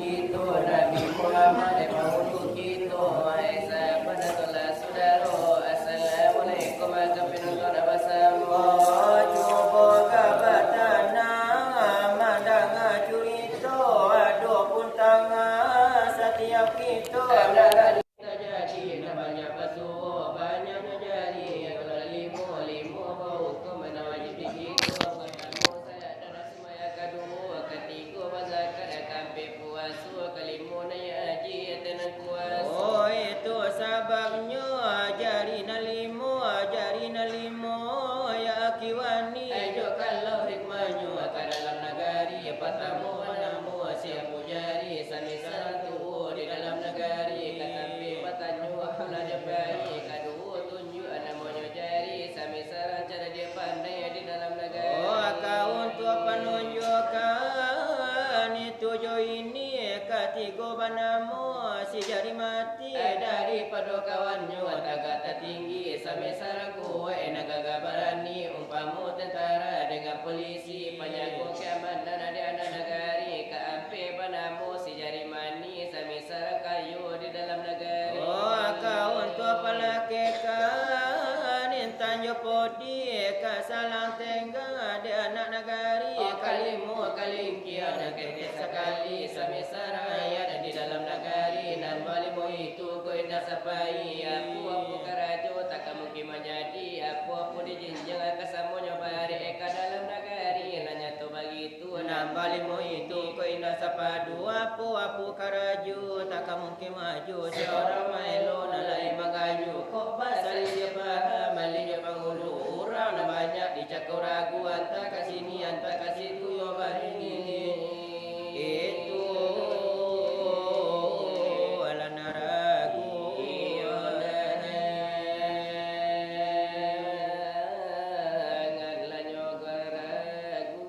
kita Nabi Muhammad Maulud kita Aisyah Panatulah Saudara Assalamualaikum Kapinonton bersama Cuba kabatana Mandang curita Aduh pun tangan Setiap kita terjadi banyak basuh Banyaknya jadi Kalau limu bau Kemana wajib kita Bertemu saya dan semua kedua Ketiga bazakan Kampi puasu Kelimu naya haji Tenang kuasa Oh itu sebabnya Jarina limu Ya akiwani Ayo kalau hikmahnya Ke dalam negari Patamu namu Siap jari Sami satu Di dalam negari Katampi patanyu Pula dia baik Kedua tunjuk Namanya jari Sami sarang Cara dia pandai Di dalam negari Oh kau untuk penunjukkan Itu jo ini Ketiga banamu Si jari mati Daripada kawannya Tagak tertinggi Sami sarang kuat Nagaga berani Umpamu tentara Dengan polisi Penjaga keamanan Di anak negari Keampi banamu Si jari mani Sami sarang kayu Di dalam negari Oh kau untuk pelakikan Intanjo podi Kasalang tengah Di anak negari Kalimu kalingkian Ketik sekali Sami sarang ayat Di dalam negari Dan balimu itu Ku indah sapai Aku karajo Tak mungkin menjadi Aku dijinjang Kesamunya bari Eka dalam negari Nanya tu begitu Dan balimu itu Ku indah sapadu Aku karajo Tak mungkin maju Seorang maelo Nalai magaju Kok basal siapa Malinya penghulu Orang banyak Dicakur ragu Anta kasini Anta kasih tuyo barini Itu Alana ragu Nganlah nyoga ragu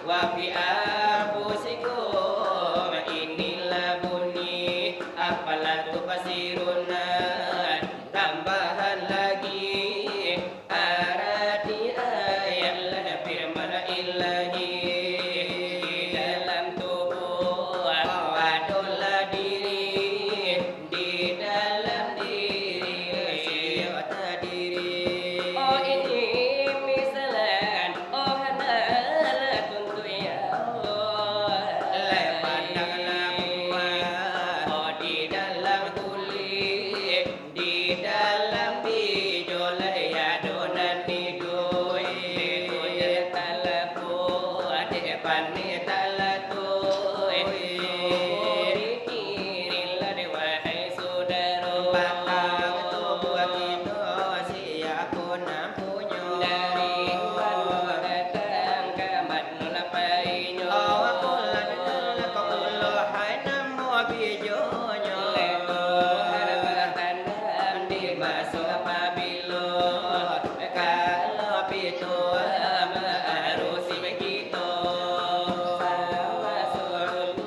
wa fi anfusikum inilah bunyi apalah tubsiruna tambahan lagi arati ayat lana firman ilahi dalam tubuh adalah diri di dalam diri siapa diri oh ini misalan oh hadalah untuk ya Allah pandanglah buah oh di dalam kulit di dalam bijol ya donan didoi didoi talapu depan talatoi dikirilah wahai saudara patang tubuh kita siapa nampunya dari mana datang kamat nulapainya awakulah dengarlah kaulah hai namo bijonya harapatan di masuk apabila kalau pitu marusi begitu sama suruh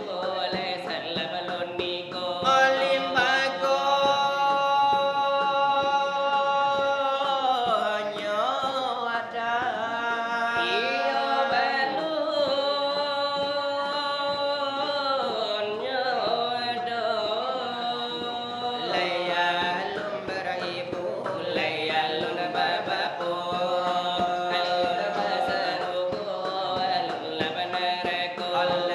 lesan labalon niko olim bagonyo ada iyo balonyo ada layalun beribu layalun babapu alun basaruku alun labanaraku alun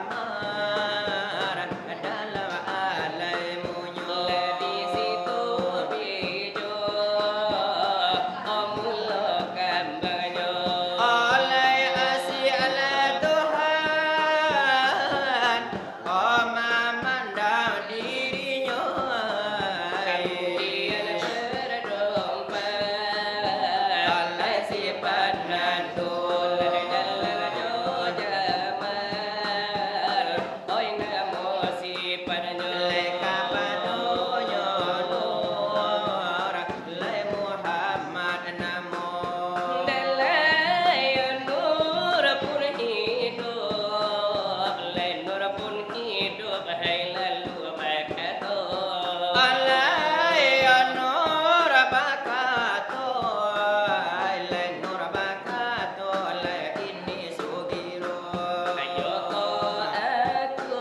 lamuhamar dalam alaimunyo di situ bijo omul kambanyo oleh asiala Tuhan memandang dirinya kemudian berdompet oleh sifat nantul dalam jamal oi namo sifatnya leka padonya nur le Muhammad namo dalai nur pun hidup le nur pun hidup hai lalu bakato alai nur bakato le nur bakato le ini sugiro ayo aku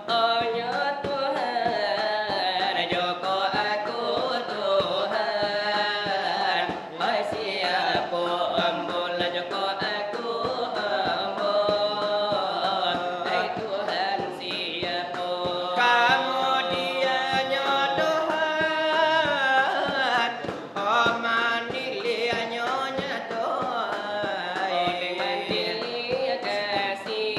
onyo Tuhan joko aku Tuhan hai siapa ambul joko aku ambul hai Tuhan siapa kamu dianya Tuhan maniliannya Tuhan mandilia kasih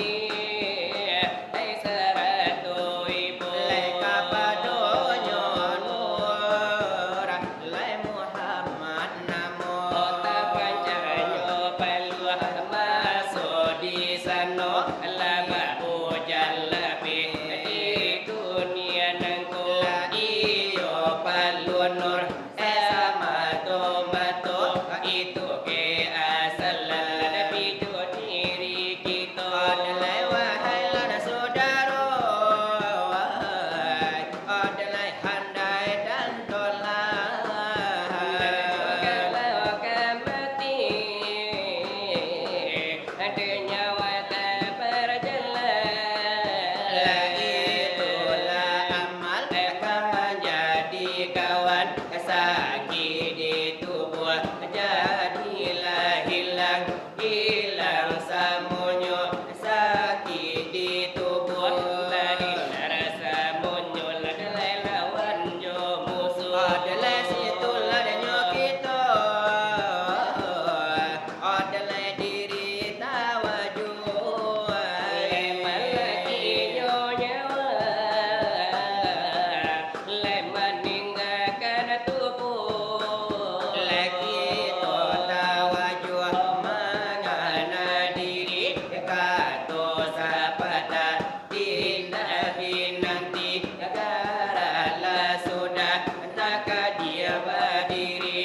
hai saratu ibu leka padonya nur lai Muhammad namo kota pancaranya paluah masuk di sana lama hujan lebih di dunia nangku iyo paluan nur sama tomato itu ke asal nabi diri kita adalah wahai lana saudara adalah handai dan tolak kalau kemati ada nyawa tak berjalan itulah amal akan menjadi kawan sakit di tubuh jadilah hilang hilang semuanya sakit di tubuh lain rasa muncul adalah lawan jo musuh adalah situlah danyo kita adalah diri tawaju malaki nyawa le meninggalkan tubuh lagi to tawaju mangana diri kato sapata tindak binanti negara sudah tak dia berdiri.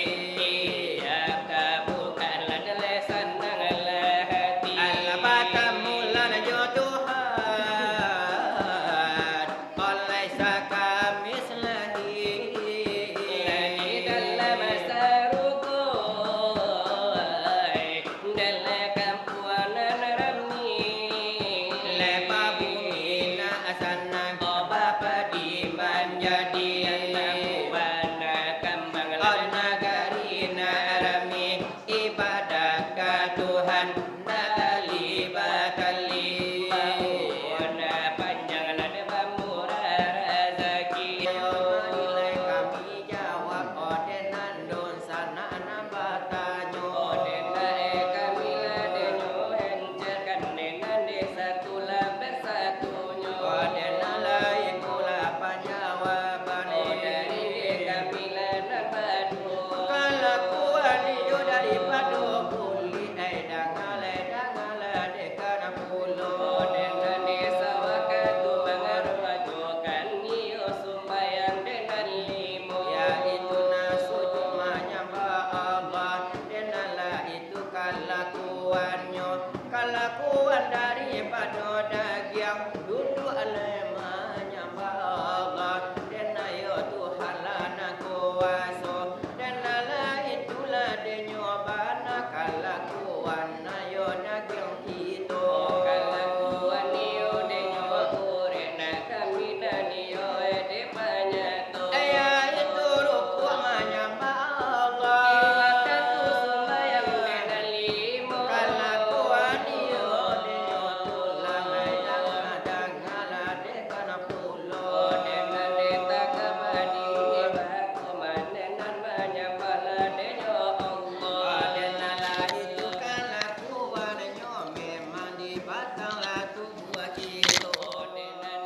kelakuan daripada daging duduk alema nyambang dan ayo Tuhan lana kuasa dan lala itulah denyobana kelakuan ayo daging kita kelakuan niyo denyo kurena kami dan niyo de banyak to ayah itu rukun nyambang makan tu sembayang dengan limo kelakuan niyo denyo tulang ayang kadang ngalah dekan pulo dengan deta kabadi baku manenan menyambala denyo Allah dan lala itu kelakuan nyo memang di batang latu buah kilo dengan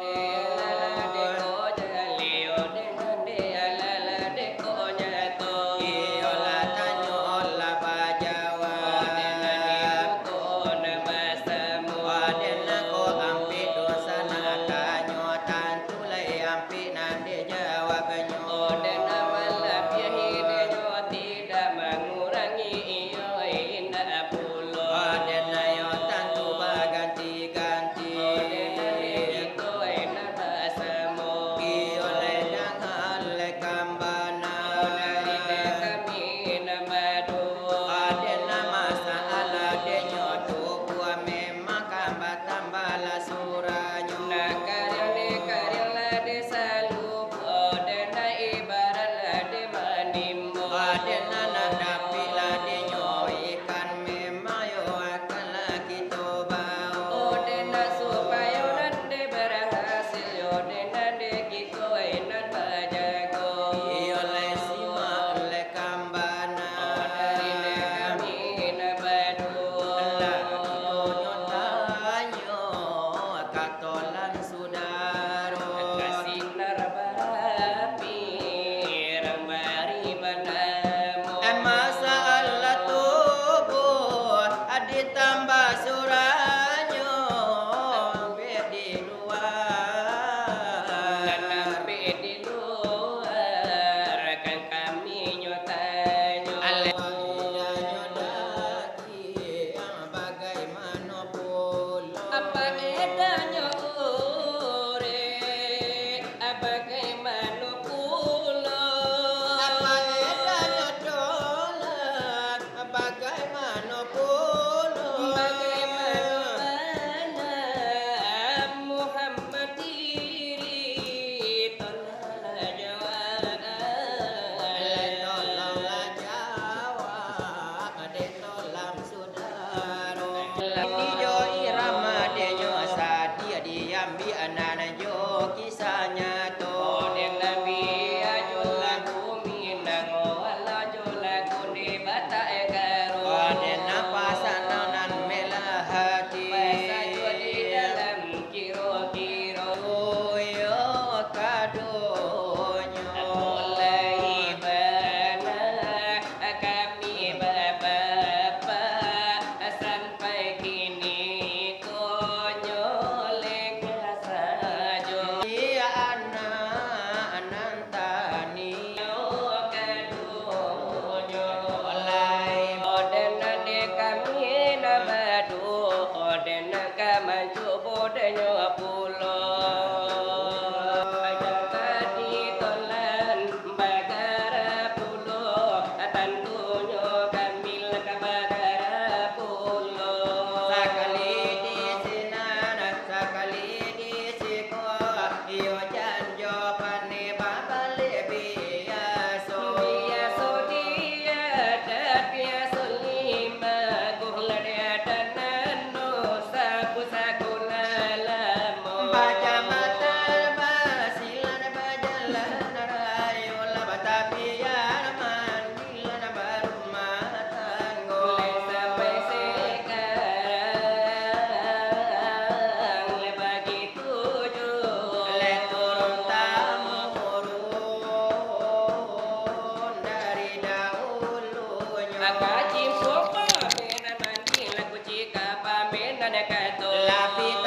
lala deko jalio dengan dia lala deko nyato iola tanyo ola bajawa dengan ibuko nabasamu dan ko ampi dosa nakanyo tantulai ampi nande jawab nyo dan amalap yahi denyo tidak mengurangi iyo indah pulo dan ayo tantu baganti-ganti dan itu enak basamu iole dangal kambana dari kami namadu dan nama saala denyo tubuh memang kamba tambala suranyo karya de salupo dan ibarat de manimbo dan anak dapi denyo ikan memang yo akan lagi tobao dan supaya nande berhasil yo dan de kiko enan bajago iole simak le kambana dari kami nabadu nyotanyo katolan sudaro kasih narbarapi rambari banamu masalah tubuh ditambah suranyo di luar dan sampai di luar kan kami nyotanyo daki bagaimana pula apa edanya ure bagaimana pula apa edanya dolar bagaimana pula bagaimana Muhammad diri tolonglah jawab tolonglah jawab tolong saudara ini jo irama denyo sadia diambi anana jo kisahnya to den nabi ajulah bumi nango ala jola kundi bata ekaro den napasanan melahati pasajo di dalam kiro-kiro yo kadonyo mulai bana kami bapak sampai kini konyoleng sajo iya anantani yo kadonyo mulai boden de kami nabadu boden kamaju bodenyo pulo tadi tolan bagara pulo tantunyo kamil kabagara pulo sakali di sinan sakali di siko iyo janjo pane babale biaso dia dan biaso lima guhla dia dan no sapu sakulalamu baca mata basilan bajalan rayola batapian mandilan barumah tanggo sampai sekarang le bagi tujuh le turun temurun dari dahulunya kaji popa benan mandi laku cika pamenan kato lapit